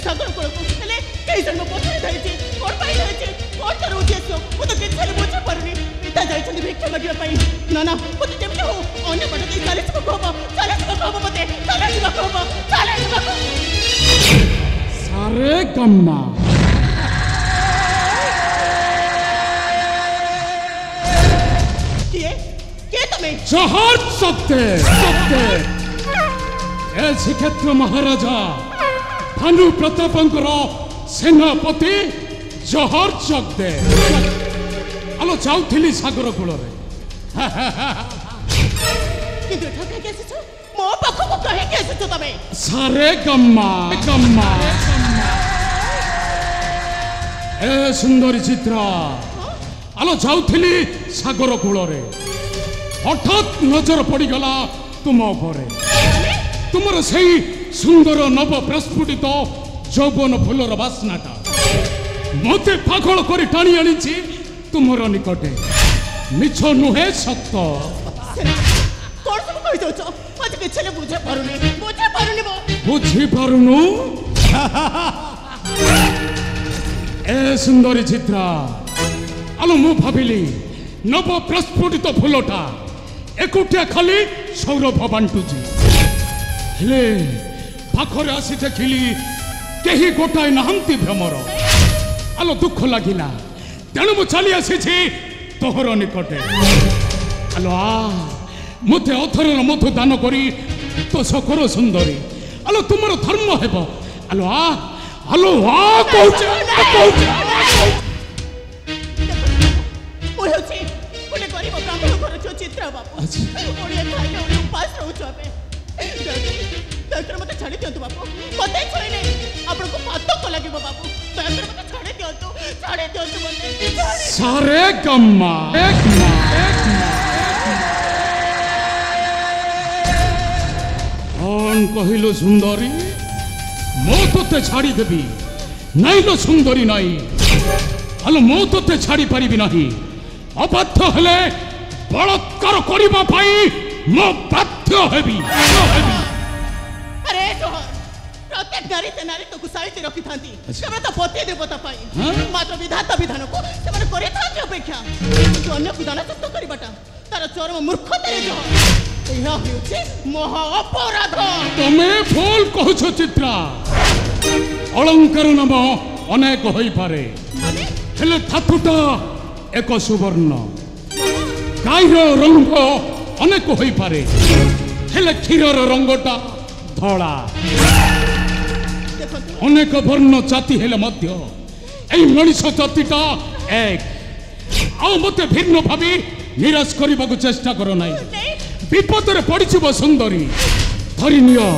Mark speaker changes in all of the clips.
Speaker 1: सागर को हेले कई जन्म पछरे जाईची कोन पाई जाईची कोन तर उद्देश्य मु तो किछले बुझे परनी पिता जाईछन भिक्षा मागिया पाई ना ना मते जेमते हो अन्य पट दे चले को कहबो मते चले कहबो
Speaker 2: सारे गम्मा
Speaker 1: के तमे
Speaker 2: जहर सत्य ए श्रीक्षेत्र महाराजा भानु प्रतापंकर सेनापति जहर जगदे आलो जाउथिली सागर कूल रे
Speaker 1: किंतु ठका के छ मो पाखो को कहे के छ तमे
Speaker 2: सारे गम्मा ए सुंदरी चित्रा आलो जाउथिली सागर कूल रे हठात नजर पड़गला तुम उपरे तुमर सही सुंदर नव प्रस्फुटित यौवन फूलर बास्नाटा मते पागल कर टाणी आनी तुमर निकटे मिछ नुहे सत्य
Speaker 1: कोन सब कहि दउछ मते किछले बुझे पारुनी बुझी
Speaker 2: पारुनु ए सुंदरी चित्रा आलो मु भाबिली नव प्रस्फुटित फूलटा एकुटिया खाली सौरभ बांटुची हेले पाखरे आसी देखिली केही गोटाए नाहंती भ्रमर आलो दुख लागिला तेणु मु चली आसी तोहर निकटे आलो आ मते अथरर मधु दान करी तो सकर सुंदरी आलो तुमर धर्म हेबो आलो आ कहूचे
Speaker 1: गरीब ब्राह्मण घर जो चित्रा बापू ओडिया खाइले ओडिया उपास रहउछ हबे डॉक्टर मते छाड़ी दियंतु बापू मते छोइले आपन को पातो को लागिबो बापू डॉक्टर मते छाड़ी दियंतु मते
Speaker 2: सारे गम्मा एक कौन कहिलो सुंदरी मो तोते छाड़ी देबी नहीं लो सुंदरी नहीं आलो मो तोते छाड़ी पारिबी नहीं अबाध्य हेले बलात्कार करिबा पाई मो बाध्य हेबी
Speaker 1: अरे जोहर प्रत्येक नारी तो गुसाईते रखी थांती सेमे तो पति देवता पाई मात्र विधाता विधान को सेमे करे थांती अपेक्षा तो अन्य विधान सत्य करिबाटा तार चरम मूर्खता रे जोहर एहा हेउचे महा अपराध
Speaker 2: तमे भूल कहछ चित्रा अलंकार नाम अनेक होई पारे हेले धातुटा एक सुवर्ण गाईर रंग अनेक होई पारे हेले क्षीरर रंगटा धड़ा अनेक वर्ण जाति हेले मध्य एई मनिष जातिटा एक आ मते भिन्न भाबी निराश करबाकू चेष्टा करो नाही विपद रे पड़िछिब सुंदरी धरि नियो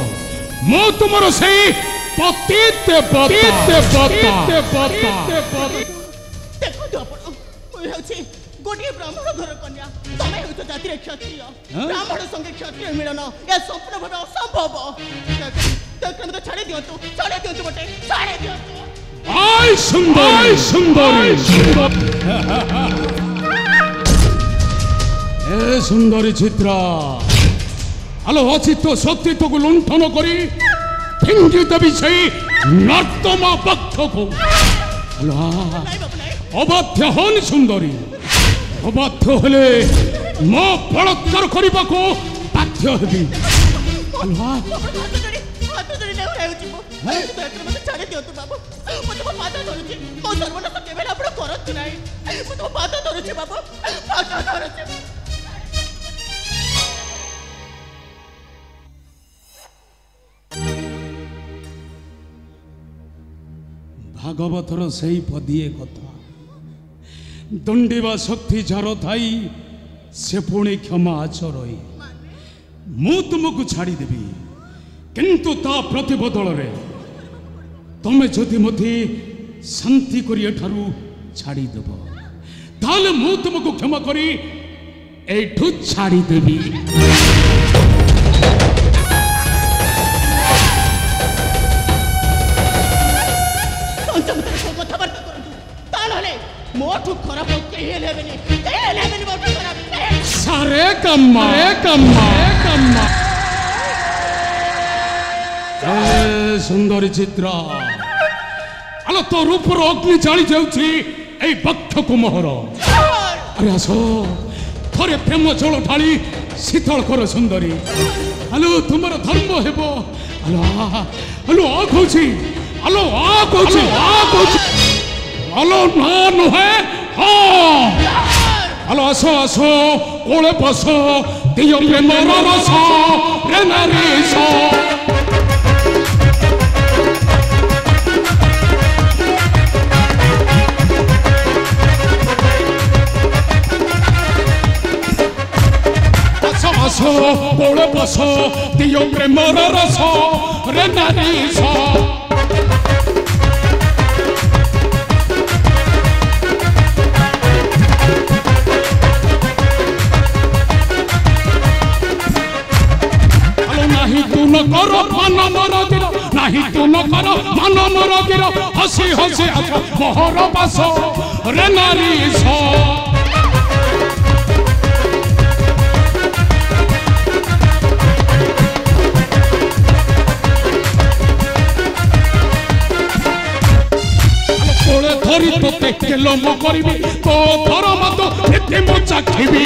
Speaker 2: मो तुमर सेई पति देवता
Speaker 1: गोटे ब्राह्मण घर कन्या तमे हो जाति क्षत्रिय ब्राह्मण संगे क्षत्रिय मिलन या स्वप्न भाव असंभव डॉक्टर मते छाड़ी दियंतु बटे छाड़ी दियंतु
Speaker 2: आय सुंदरी ए सुंदरी चित्रा आलो अचित शक्ति तो लुंठन करी फिंगी देवी से नर्तमा पक्ष को अबाध्य हन सुंदरी अबाध्य हेले मो बलात्कार करने को बाध्य हेबी भागवतर से पदिए कथा दंडिवा शक्ति जार थाई से पुणी क्षमा आचरई मु तुमको छाड़देवी किंतु ता प्रतिबदल तमें जदि मते शांति करी एठारू छाड़देव ताले मु तुमको क्षमा करी एठू छाड़देवी मोठू खराब सारे कम्मा सुंदरी चित्रा ଆଲୋ ତୋ ରୂପର ଅଗ୍ନି ଜାଳି ଯାଉଛି ଏଇ ବକ୍ଷକୁ ମୋହର। ଆରେ ଆସ ଥରେ ପ୍ରେମ ଜଳ ଢାଳି ଶୀତଳ କର ସୁନ୍ଦରୀ। ଆଲୋ ତୁମର ଧର୍ମ ହେବ। ଆଲୋ ଆଲୋ ଆ କହୁଛି ଆଲୋ ଆ କହୁଛି ଆ କହୁଛି ଆଲୋ ନା ନୁହେଁ ହଁ। ଆଲୋ ଆସ ଆସ କୋଳେ ବସ ଦିଅ ପ୍ରେମର ରସ ରେ ନାରୀ ସ। आस कोले बस दियो प्रेमर रस रे नारी स। आलो नाही तू न कर मन मर गिर नाही तू न कर मन मर गिर हसी हसी आस मोहर बस रे नारी स। धरी तोते केलो मो करिबी तो थर मत एते मो चाखिबी।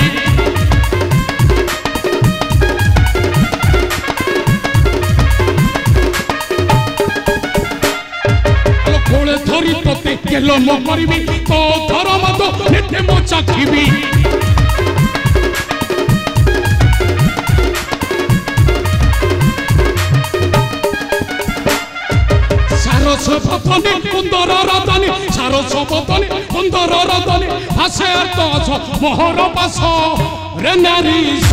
Speaker 2: कोले धरी तोते केलो मो करिबी तो थर मत एते मो चाखिबी। सपतनी कुंदर रतनी सारो सपतनी कुंदर रतनी हासे अर्थ मोहर पास रे नारी स।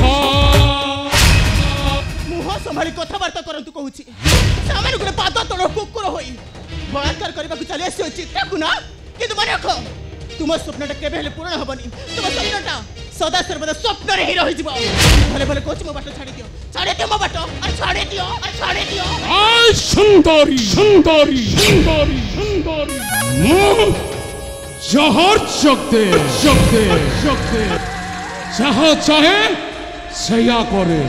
Speaker 1: मुह संभाली कथबार्ता करंतु कहूची सामान्य गुटे पाद तळ कुकुर होई बलात्कार करबाकू चली आसी चित्ता को ना किंतु मन रख तुम स्वप्नटा केबे हेले पूर्ण हबनी। तुम स्वप्नटा सदा सर्वदा स्वप्न रे ही रहि जिवो। भले भले कोच मो बाट छाड़ी दियो मो बाट अरे छाड़ी दियो आय
Speaker 2: सुंदरी सुंदरी सुंदरी सुंदरी मो जहर जगते जगते जगते जहाँ चाहे सया करे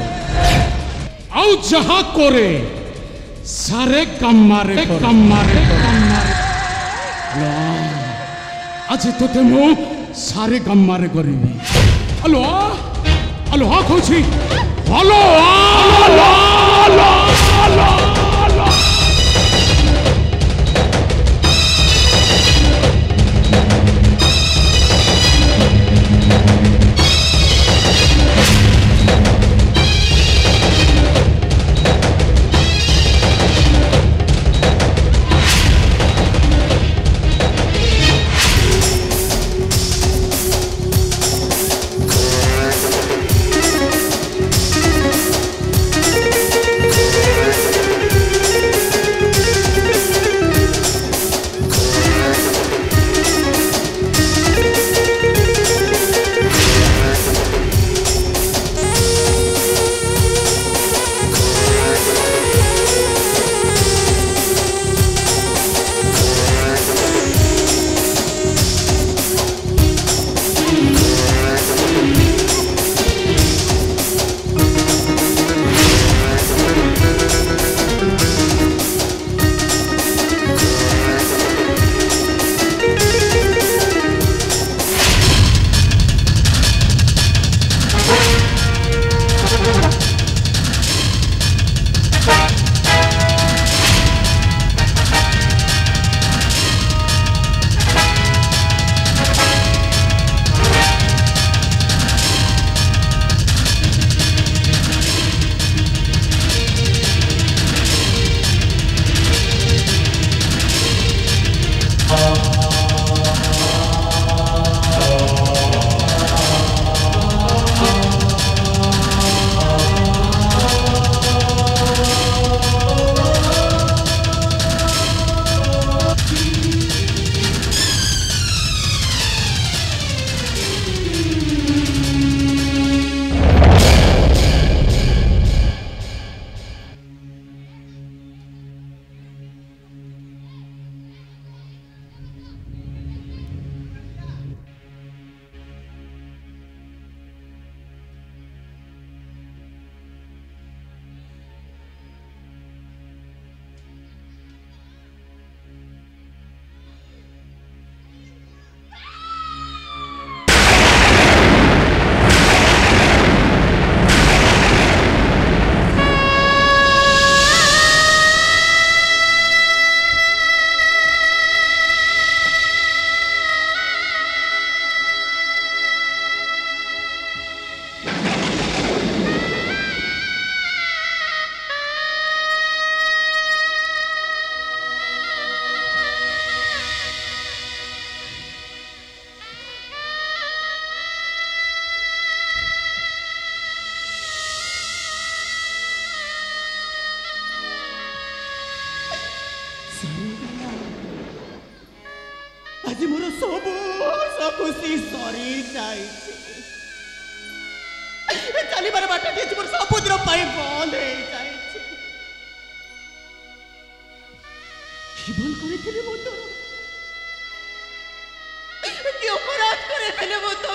Speaker 2: आउ जहाँ करे सारे काम मारे आज तो मु सारे काम मारे करी। हेलो हेलो हाँ खुशी हेलो हेलो हेलो
Speaker 1: आज मोर सब खुशी सरी जाए चलबार बाट मोर सबुदिन बंद हो जाए भूल करी मो तो कि अपराध करे मो तो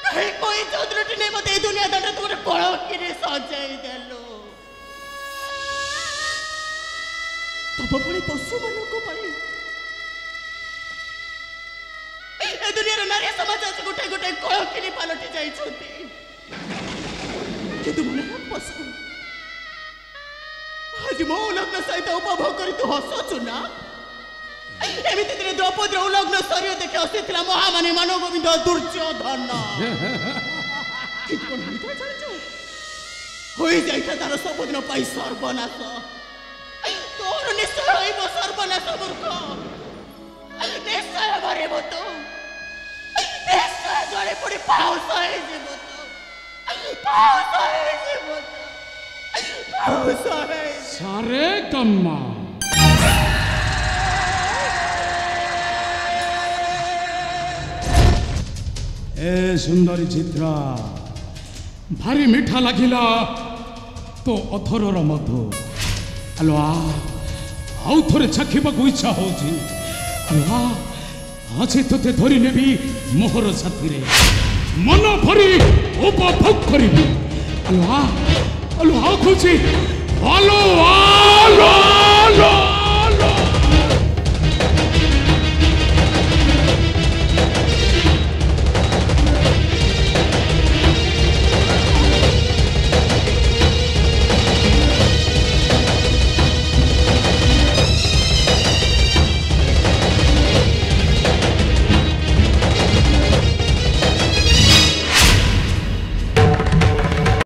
Speaker 1: कहीं कोई चंद्रटी नहीं मत दुनिया दंड तुम कलंकी सजाई देलो तब पुणी पशु मान दुनिया नारी समाज आज गोटे गोटे कलंकी पलटि जाइछंती मन पशु आज मो उलग्न सहित उपभोग कर तू हसुचु ना एमिति दिन द्रौपदी उलग्न शरीर देखि हसिथिला महामानी मानव गोविंद दुर्योधन हो जाइथा तार सबुदिन पाई सर्वनाश तोर निश्चय होइब सर्वनाश मूर्ख निश्चय मरिब तू निश्चय जड़े पुणी पाउस होइजिब तू पाउस होइजिब तू पाउस होइजिब
Speaker 2: सारे गम्मा ए सुंदरी चित्रा भारी मीठा लगिला तो अथरर मधु आलो आउ थोड़े चाखा इच्छा हो आज ते धरी नेबी मोहर साथी मन भरी उपभोग करी आलो आ खुशी आलो आलो